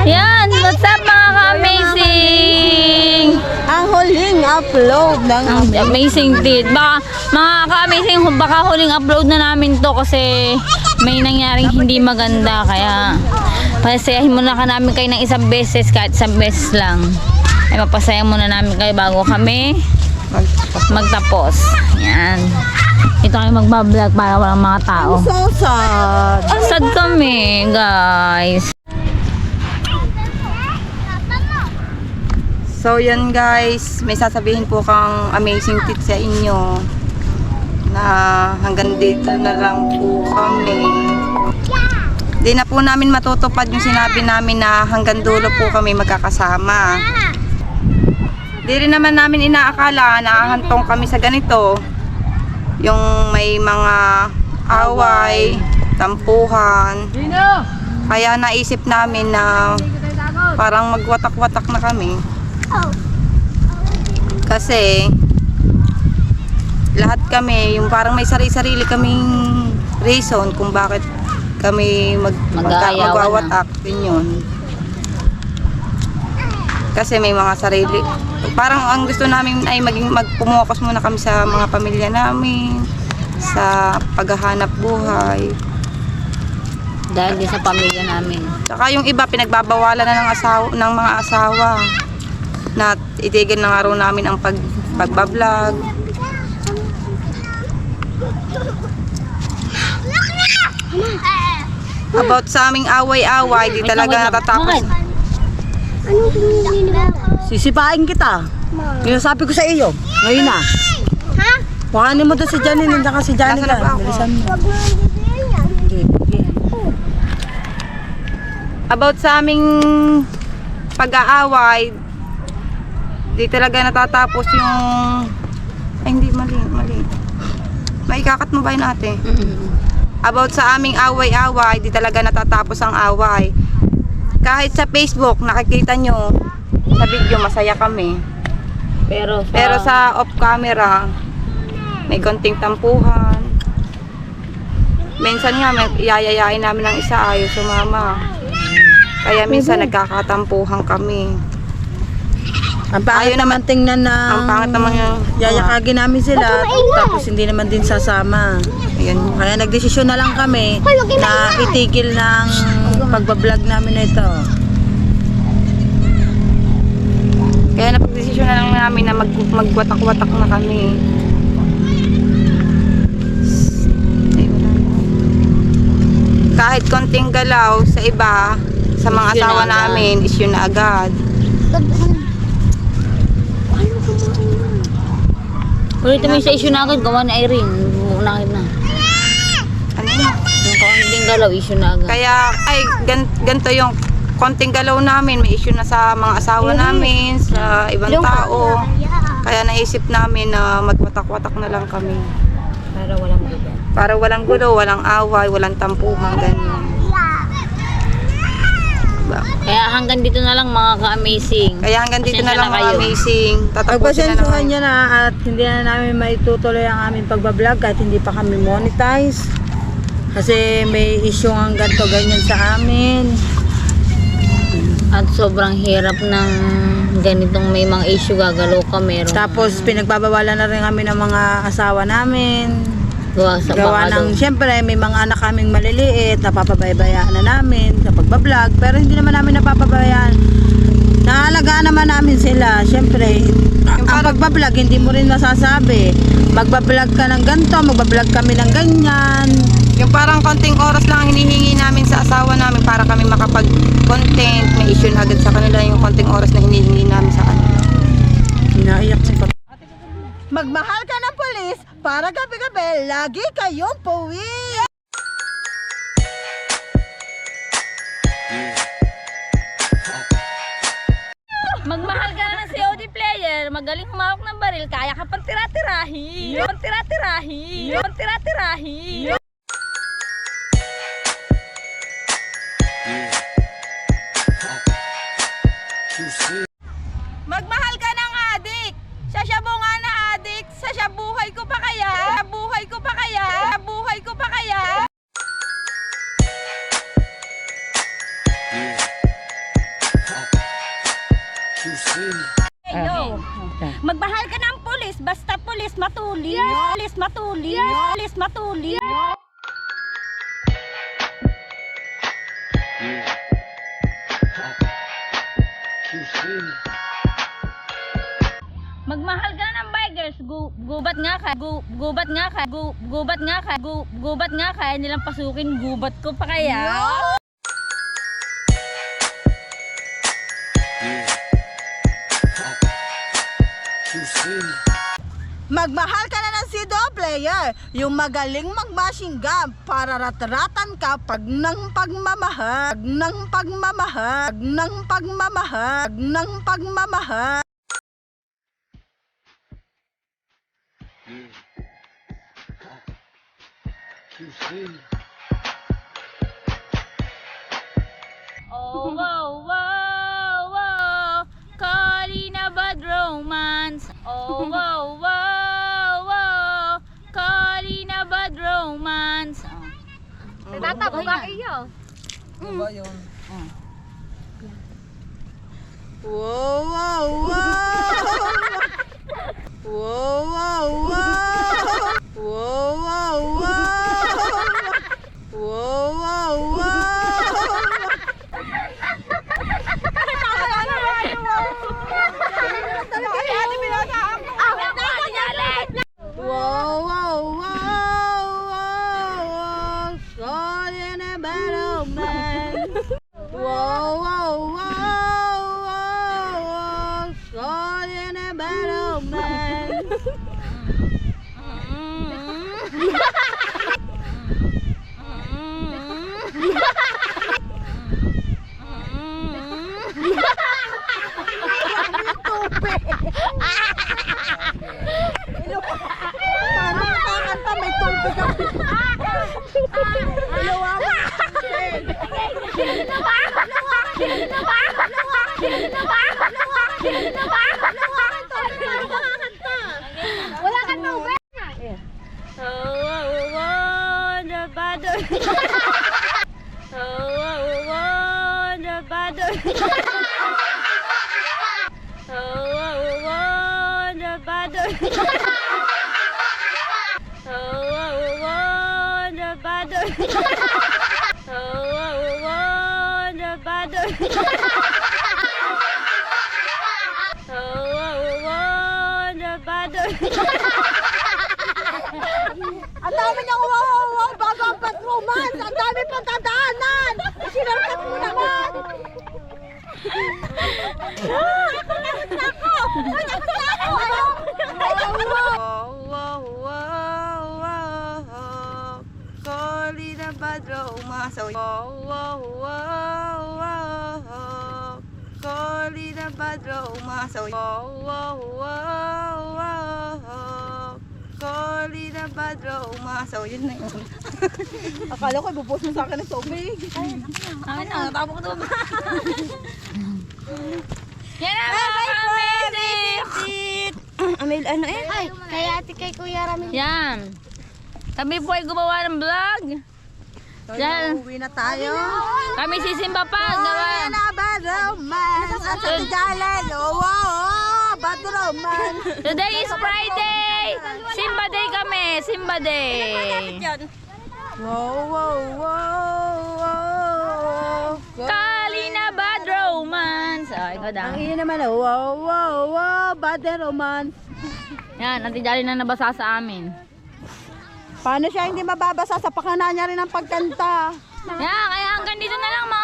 Yan, what's up mga ka-amazing? Ang huling upload ng Amazing did. Baka, mga ka-amazing, baka huling upload na namin to kasi may nangyaring hindi maganda. Kaya, pasayahin muna ka namin kayo ng isang beses, kahit isang beses lang. Ay, mapasaya muna namin kayo bago kami magtapos. Yan. Ito kayo magbablog para walang mga tao. so sad. Sad kami, guys. So yan guys, may sasabihin po kang amazing tip sa inyo na hanggang dito na lang po kami. Di na po namin matutupad yung sinabi namin na hanggang dulo po kami magkakasama. Di rin naman namin inaakala na hahantong kami sa ganito. Yung may mga away, tampuhan. Kaya naisip namin na parang magwatak-watak na kami. Kasi lahat kami, yung parang may sarili-sarili kaming reason kung bakit kami magwawatak din yun. Kasi may mga sarili. Parang ang gusto namin ay magpumokos muna kami sa mga pamilya namin, sa paghahanap buhay. Dahil din sa pamilya namin. Saka yung iba pinagbabawalan na ng mga asawa na itigil na nga raw namin ang pagbablog. About sa aming away-away, di talaga natatapos. Sisipain kita. Yung sabi ko sa iyo. Ngayon na. Ha? Kuhanin mo doon si Janine. Nandiyan ka si Janine. Nasaan na ba ako? Bilisan mo. Wag mo nang bibigyan yan. About sa aming pag-aaway, di talaga natatapos yung... Ay, hindi, mali. Maikakat mo ba yun ate? About sa aming away-away, di talaga natatapos ang away. Kahit sa Facebook, nakikita nyo, sa video, masaya kami. Pero Sa off camera, may konting tampuhan. Minsan nga, may iayayain namin ng isa, ayaw sumama. Kaya minsan nagkakatampuhan kami. Ang pangit naman tingnan na Ang pangit naman yung... yayakagin namin sila. Tapos hindi naman din sasama. Ayan. Kaya nagdesisyon na lang kami na itigil ng pagbablog namin na ito. Kaya napag-desisyon na lang namin na magwatak-watak na kami. Ay, wala na. Kahit konting galaw sa iba, sa mga Issue na asawa agad. namin, issue na agad. ulitin mo yung sa issue na agad, gawa ni Irene. Unahin na. Ano yun? Yung kaunting galaw, issue na agad. Kaya, ay, ganito yung konting galaw namin, may issue na sa mga asawa namin, sa ibang tao. Kaya naisip namin na magwatak-watak na lang kami. Para walang gulo. Para walang gulo, walang away, walang tampuhan, ganyan. Diba? Kaya hanggang dito na lang mga ka-amazing. Kaya hanggang dito na Pasensya lang na mga kayo. amazing. Tatapusin na Pagpasensuhan naman. nyo na at hindi na namin maitutuloy ang aming pagbablog kahit hindi pa kami monetize. Kasi may issue ang ganito ganyan sa amin. At sobrang hirap ng ganitong may mga issue gagalaw ka. Meron Tapos pinagbabawalan na rin kami ng mga asawa namin. Gawa ng, siyempre may mga anak kaming maliliit, napapabaybayaan na namin sa pagbablog, pero hindi naman namin napapabayaan. Naalagaan naman namin sila. Siyempre, ang pagbablog hindi mo rin masasabi. Magbablog ka ng ganito, magbablog kami ng ganyan. Yung parang konting oras lang ang hinihingi namin sa asawa namin para kami makapag-content. May issue na agad sa kanila yung konting oras na hinihingi namin sa kanila. Inaiyak si Pat. Magmahal ka ng pulis para gabi-gabi lagi kayong puwi. Magmahal ka na ng COD player, magaling humawak ng baril, kaya ka pang tira-tirahi. Pang tira-tirahi. Pang tira-tirahi. Magmahal ka ng adik! Sasabu nga na adik! Sasabuhay ko pa kaya? Buhay ko pa kaya? Buhay ko pa kaya? Magmahal ka ng pulis, basta pulis matuli. Pulis matuli. Pulis matuli. Magmahal ka ng bikers, gubat nga ka, gubat nga ka, gubat nga ka, gubat nga kaya nilang pasukin, gubat ko pa kaya. Magmahal ka na ng CDO player, yung magaling mag-machine gun para ratratan ka pag ng pagmamahal, ng pagmamahal, ng pagmamahal, ng pagmamahal. Oh, wow, wow, wow, calling a bad romance. Oh, wow, wow, wow, calling a bad romance. Nagtatago ka iyo. Wow, wow, wow. Wow, wow, wow. Wow, wow, wow. Wow, wow, wow. Wow, wow, wow, wow. Calling a bad romance. Wow, wow, wow, wow. Calling a bad romance. Paano makakanta? May tubig ako. Wala kang tubig. Oh, wow, wow, the bad. Oh, wow, wow, the bad. Oh, wow, wow, the bad. Oh, wow, wow, the bad. Oh, wow, wow, the bad. Oh, wow, wow, the bad. Ang dami niyang wow, bago ang bad romance. Ang dami pang tadaanan. Sinarkat mo naman. Wow, wow, wow, wow. Calling a bad romance. Wow, wow, wow, wow. Calling a bad romance. Wow, wow, wow, wow. Calling a bad romance. Yun na yun. Akala ko ibubuhos mo sa akin ng tubig. Ay, nakatapos ko doon. Yan na mga amazing! Amel, ano eh? Ay, kaya ate kay Kuya Ramil. Yan. Kami po ay gumawa ng vlog. Yan. Uwi na tayo. Kami sisimba pa. Calling a bad romance. At sa tijalan. Oh, wow, bad romance. Today is Friday. Simba day kami. Simba day. Wow, wow, wow, wow. Kalina bad romance. Oh, ikaw daw. Ang iyo naman, oh, wow, wow, wow, bad romance. Yan, natidali na nabasa sa amin. Paano siya hindi mababasa sa pakana niya rin ang pagkanta? Yan, kaya hanggang dito na lang mga